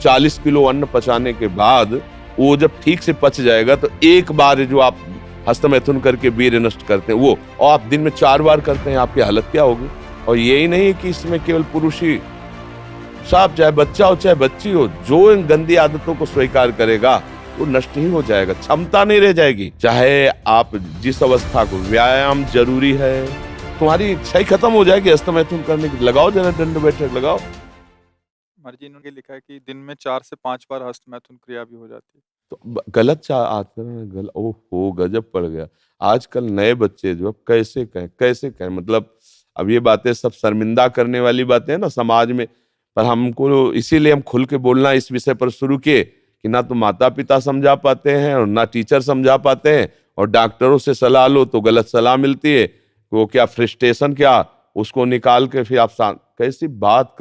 40 kilo अन्न पचाने के बाद वो जब ठीक से पच जाएगा तो एक बार जो आप हस्तमैथुन करके वीर्य नष्ट करते हैं वो, और आप दिन में 4 बार करते हैं, आपकी हालत क्या होगी। और यही नहीं कि इसमें केवल पुरुष ही, साफ चाहे बच्चा हो चाहे बच्ची हो, जो इन गंदी आदतों को स्वीकार करेगा वो नष्ट ही हो जाएगा, क्षमता नहीं रह जाएगी। चाहे आप जिस अवस्था को, व्यायाम जरूरी है, तुम्हारी इच्छा ही खत्म हो जाएगी हस्तमैथुन करने की। लगाओ जरा दंड बैठक लगाओ। मर्जी इन्होंने लिखा है कि दिन में 4 से 5 बार हस्तमैथुन क्रिया भी हो जाती है। तो गलत आचरण, ओहो गजब पड़ गया। आजकल नए बच्चे जो कैसे कहें, मतलब अब ये बातें सब शर्मिंदा करने वाली बातें हैं ना समाज में, पर हमको इसीलिए हम खुल के बोलना इस विषय पर शुरू किए कि ना तो माता पिता समझा पाते हैं और ना टीचर समझा पाते हैं, और डॉक्टरों से सलाह लो तो गलत सलाह मिलती है। वो क्या फ्रस्ट्रेशन, क्या उसको निकाल के फिर आप कैसी बात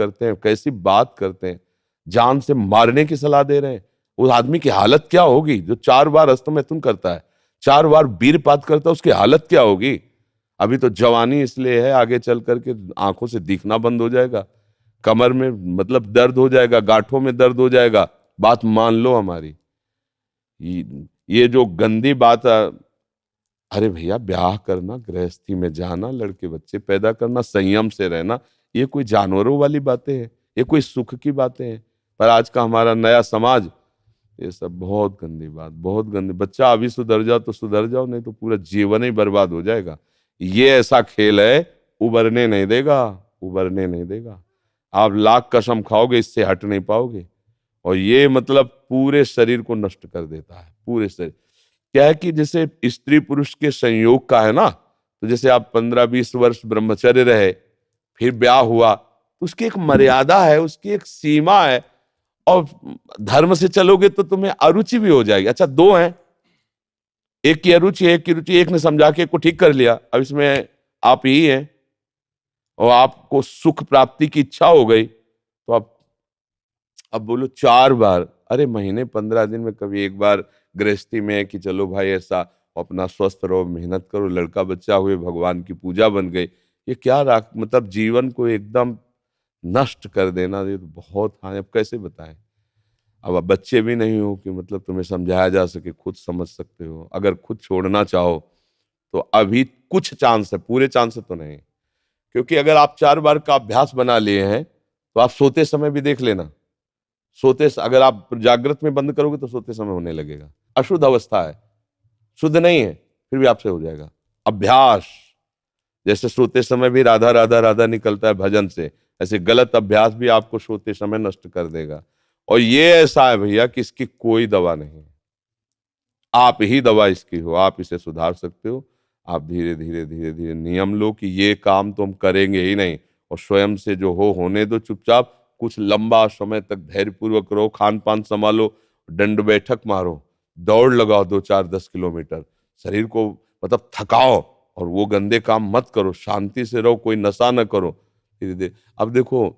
करते हैं, जान से मारने की सलाह दे रहे हैं। उस आदमी की हालत क्या होगी जो 4 बार हस्तमैथुन करता है, 4 बार वीरपात करता है, उसकी हालत क्या होगी। अभी तो जवानी इसलिए है, आगे चल करके आंखों से दिखना बंद हो जाएगा, कमर में मतलब दर्द हो जाएगा, गांठों में दर्द हो जाएगा। बात मान लो हमारी, ये जो गंदी बात, अरे भैया ब्याह करना, गृहस्थी में जाना, लड़के बच्चे पैदा करना, संयम से रहना, ये कोई जानवरों वाली बातें हैं, ये कोई सुख की बातें हैं। पर आज का हमारा नया समाज, ये सब बहुत गंदी बात, बहुत गंदी। बच्चा अभी सुधर जाओ तो सुधर जाओ, नहीं तो पूरा जीवन ही बर्बाद हो जाएगा। ये ऐसा खेल है, उबरने नहीं देगा। आप लाख कसम खाओगे, इससे हट नहीं पाओगे। और ये मतलब पूरे शरीर को नष्ट कर देता है, पूरे शरीर। क्या है कि जैसे स्त्री पुरुष के संयोग का है ना, तो जैसे आप 15-20 वर्ष ब्रह्मचर्य रहे, फिर ब्याह हुआ, तो उसकी एक मर्यादा है, उसकी एक सीमा है। और धर्म से चलोगे तो तुम्हें अरुचि भी हो जाएगी। अच्छा, 2 हैं, एक की अरुचि है, एक की रुचि, एक ने समझा के एक को ठीक कर लिया, अब इसमें आप ही हैं, और आपको सुख प्राप्ति की इच्छा हो गई, तो आप अब बोलो 4 बार, अरे महीने 15 दिन में कभी एक बार गृहस्थी में कि चलो भाई ऐसा अपना स्वस्थ रहो, मेहनत करो, लड़का बच्चा हुए, भगवान की पूजा बन गई। ये क्या मतलब जीवन को एकदम नष्ट कर देना, ये तो बहुत। हाँ, अब कैसे बताएं। अब आप बच्चे भी नहीं हो कि मतलब तुम्हें समझाया जा सके, खुद समझ सकते हो। अगर खुद छोड़ना चाहो तो अभी कुछ चांस है, पूरे चांस तो नहीं, क्योंकि अगर आप 4 बार का अभ्यास बना लिए हैं तो आप सोते समय भी देख लेना। अगर आप जागृत में बंद करोगे तो सोते समय होने लगेगा। अशुद्ध अवस्था है, शुद्ध नहीं है, फिर भी आपसे हो जाएगा। अभ्यास, जैसे सोते समय भी राधा राधा राधा निकलता है भजन से, ऐसे गलत अभ्यास भी आपको सोते समय नष्ट कर देगा। और ये ऐसा है भैया कि इसकी कोई दवा नहीं है, आप ही दवा इसकी हो। आप इसे सुधार सकते हो। आप धीरे धीरे नियम लो कि ये काम तो हम करेंगे ही नहीं, और स्वयं से जो होने दो चुपचाप। कुछ लंबा समय तक धैर्यपूर्वक रहो, खान पान संभालो, दंड बैठक मारो, दौड़ लगाओ 2-4-10 किलोमीटर, शरीर को मतलब थकाओ, और वो गंदे काम मत करो, शांति से रहो, कोई नशा न करो। धीरे धीरे अब देखो,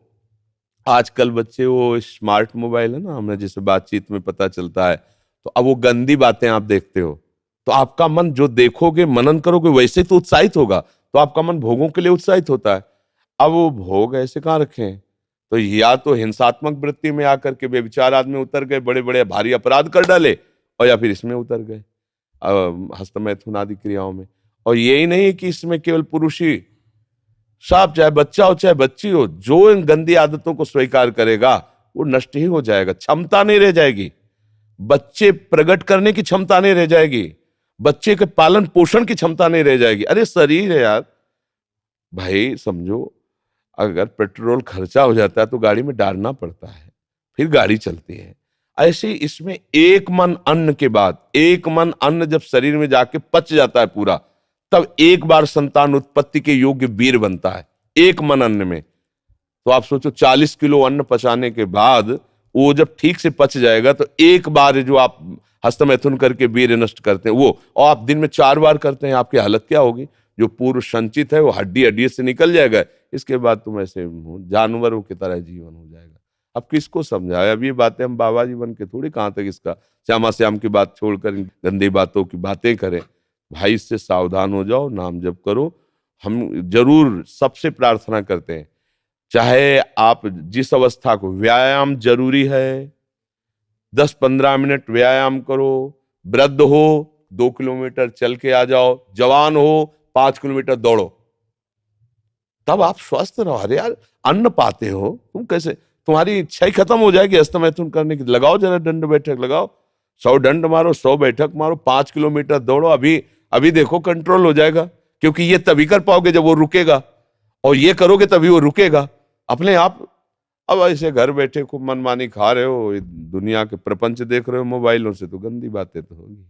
आजकल बच्चे वो स्मार्ट मोबाइल है ना, हमें जैसे बातचीत में पता चलता है, तो अब वो गंदी बातें आप देखते हो, तो आपका मन जो देखोगे, मनन करोगे, वैसे तो उत्साहित होगा, तो आपका मन भोगों के लिए उत्साहित होता है। अब वो भोग ऐसे कहाँ रखें, तो या तो हिंसात्मक वृत्ति में आकर के बेविचार आदमी उतर गए, बड़े बड़े भारी अपराध कर डाले, और या फिर इसमें उतर गए, हस्तमैथुन आदि क्रियाओं में। और यही नहीं कि इसमें केवल पुरुष ही, साफ चाहे बच्चा हो चाहे बच्ची हो, जो इन गंदी आदतों को स्वीकार करेगा वो नष्ट ही हो जाएगा, क्षमता नहीं रह जाएगी। बच्चे प्रकट करने की क्षमता नहीं रह जाएगी, बच्चे के पालन पोषण की क्षमता नहीं रह जाएगी। अरे शरीर है यार भाई, समझो, अगर पेट्रोल खर्चा हो जाता है तो गाड़ी में डालना पड़ता है, फिर गाड़ी चलती है। ऐसे इसमें एक मन अन्न के बाद, एक मन अन्न जब शरीर में जाके पच जाता है पूरा, तब एक बार संतान उत्पत्ति के योग्य वीर बनता है, एक मन अन्न में। तो आप सोचो 40 किलो अन्न पचाने के बाद वो जब ठीक से पच जाएगा तो एक बार जो आप हस्तमैथुन करके वीर्य नष्ट करते हैं वो, और आप दिन में 4 बार करते हैं, आपकी हालत क्या होगी। जो पूर्व संचित है वो हड्डी हड्डी से निकल जाएगा, इसके बाद तुम ऐसे जानवरों की तरह जीवन हो जाएगा। अब किसको समझाए, अब ये बातें हम बाबा जी बन के थोड़ी कहाँ तक इसका श्यामा श्याम की बात छोड़कर गंदी बातों की बातें करें। भाई इससे सावधान हो जाओ, नाम जप करो। हम जरूर सबसे प्रार्थना करते हैं, चाहे आप जिस अवस्था को, व्यायाम जरूरी है, 10-15 मिनट व्यायाम करो। वृद्ध हो 2 किलोमीटर चल के आ जाओ, जवान हो 5 किलोमीटर दौड़ो, तब आप स्वस्थ रहो। अरे यार, अन्न पाते हो तुम, कैसे तुम्हारी इच्छा ही खत्म हो जाएगी हस्तमैथुन करने की। लगाओ जरा दंड बैठक लगाओ, 100 दंड मारो, 100 बैठक मारो, 5 किलोमीटर दौड़ो। अभी अभी देखो कंट्रोल हो जाएगा, क्योंकि ये तभी कर पाओगे जब वो रुकेगा, और ये करोगे तभी वो रुकेगा अपने आप। अब ऐसे घर बैठे खूब मनमानी खा रहे हो, दुनिया के प्रपंच देख रहे हो मोबाइलों से, तो गंदी बातें तो होगी।